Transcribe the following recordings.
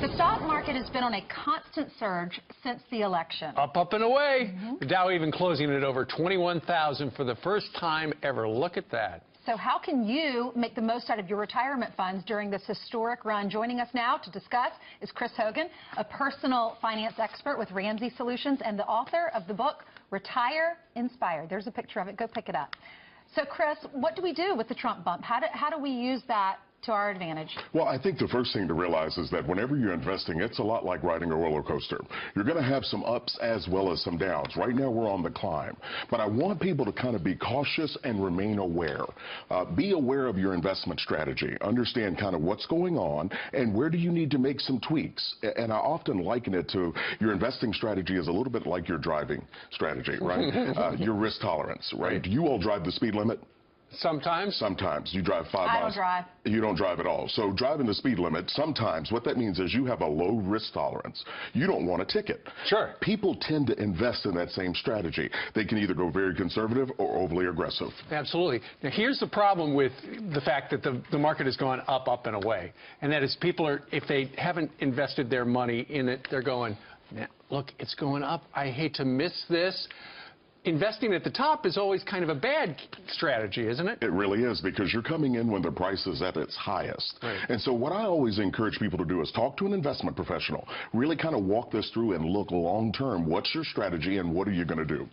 The stock market has been on a constant surge since the election. Up, up, and away. The Dow even closing at over 21,000 for the first time ever. Look at that. So how can you make the most out of your retirement funds during this historic run? Joining us now to discuss is Chris Hogan, a personal finance expert with Ramsey Solutions and the author of the book, Retire Inspired. There's a picture of it. Go pick it up. So, Chris, what do we do with the Trump bump? How do we use that to our advantage? Well, I think the first thing to realize is that whenever you're investing, it's a lot like riding a roller coaster. You're going to have some ups as well as some downs. Right now, we're on the climb. But I want people to kind of be cautious and remain aware. Be aware of your investment strategy. Understand kind of what's going on and where do you need to make some tweaks. And I often liken it to your investing strategy is a little bit like your driving strategy, right? Your risk tolerance, right? Do you all drive the speed limit? Sometimes. Sometimes. You drive 5 miles. I don't drive. You don't drive at all. So driving the speed limit, sometimes what that means is you have a low risk tolerance. You don't want a ticket. Sure. People tend to invest in that same strategy. They can either go very conservative or overly aggressive. Absolutely. Now, here's the problem with the fact that the market has gone up, up, and away. And that is people are, if they haven't invested their money in it, they're going, look, it's going up. I hate to miss this. Investing at the top is always kind of a bad strategy, isn't it? It really is, because you're coming in when the price is at its highest. Right. And so what I always encourage people to do is talk to an investment professional. Really kind of walk this through and look long term. What's your strategy and what are you going to do?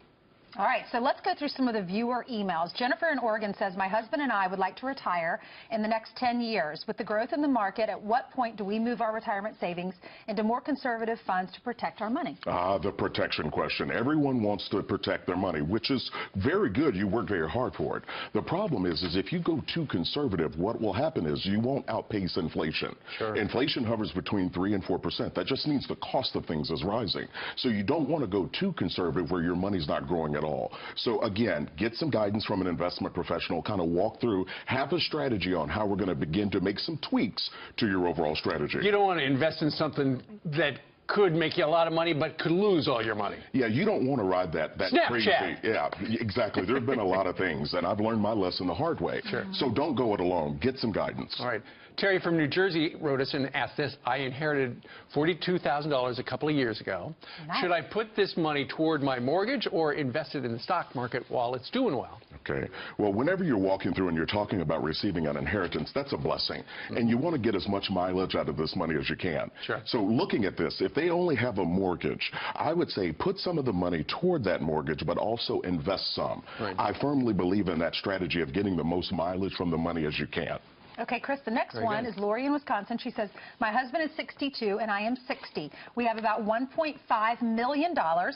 All right, so let's go through some of the viewer emails. Jennifer in Oregon says, my husband and I would like to retire in the next 10 years. With the growth in the market, at what point do we move our retirement savings into more conservative funds to protect our money? The protection question. Everyone wants to protect their money, which is very good. You work very hard for it. The problem is if you go too conservative, what will happen is you won't outpace inflation. Sure. Inflation hovers between 3 and 4%. That just means the cost of things is rising. So you don't want to go too conservative where your money's not growing at all. So again, get some guidance from an investment professional, kind of walk through, have a strategy on how we're going to begin to make some tweaks to your overall strategy. You don't want to invest in something that could make you a lot of money but could lose all your money. Yeah, you don't want to ride that Snapchat. crazy. Yeah, exactly. There have been a lot of things, and I've learned my lesson the hard way. Sure. So don't go it alone. Get some guidance. All right. Terry from New Jersey wrote us and asked this. I inherited $42,000 a couple of years ago. Nice. Should I put this money toward my mortgage or invest it in the stock market while it's doing well? Okay. Well, whenever you're walking through and you're talking about receiving an inheritance, that's a blessing. And you want to get as much mileage out of this money as you can. Sure. So looking at this, if they only have a mortgage, I would say put some of the money toward that mortgage, but also invest some. Right. I firmly believe in that strategy of getting the most mileage from the money as you can. Okay, Chris, the next Very one good. is Lori in Wisconsin. She says, my husband is 62 and I am 60. We have about $1.5 million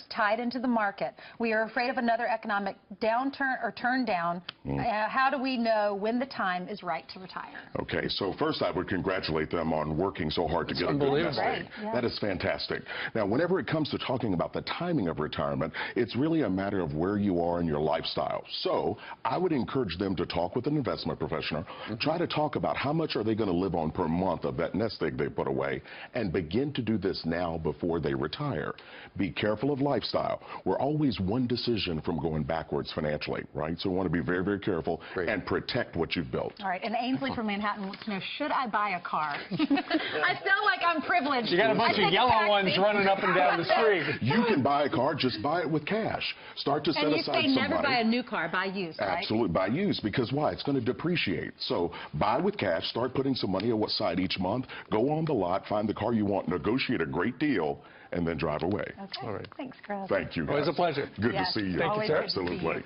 tied into the market. We are afraid of another economic downturn or turn down. How do we know when the time is right to retire? Okay, so first I would congratulate them on working so hard to get a good nest egg. Yeah. That is fantastic. Now, whenever it comes to talking about the timing of retirement, it's really a matter of where you are in your lifestyle. So I would encourage them to talk with an investment professional, try to talk about how much are they going to live on per month of that nest egg they put away, and begin to do this now before they retire. Be careful of lifestyle. We're always one decision from going backwards financially, right? So we want to be very, very careful and protect what you've built. All right, and Ainsley from Manhattan wants to know, should I buy a car? I feel like I'm privileged. You got a bunch of yellow ones running up and down the street. You can buy a car, just buy it with cash. Start to set aside some money. And you say never buy a new car, buy used, right? Absolutely, buy used, because why? It's going to depreciate. So buy with cash, start putting some money aside each month, go on the lot, find the car you want, negotiate a great deal, and then drive away. Okay. All right. Thanks, Chris. Thank you, guys. Always a pleasure. Good Yes. to see you. Thank you, sir. Absolutely.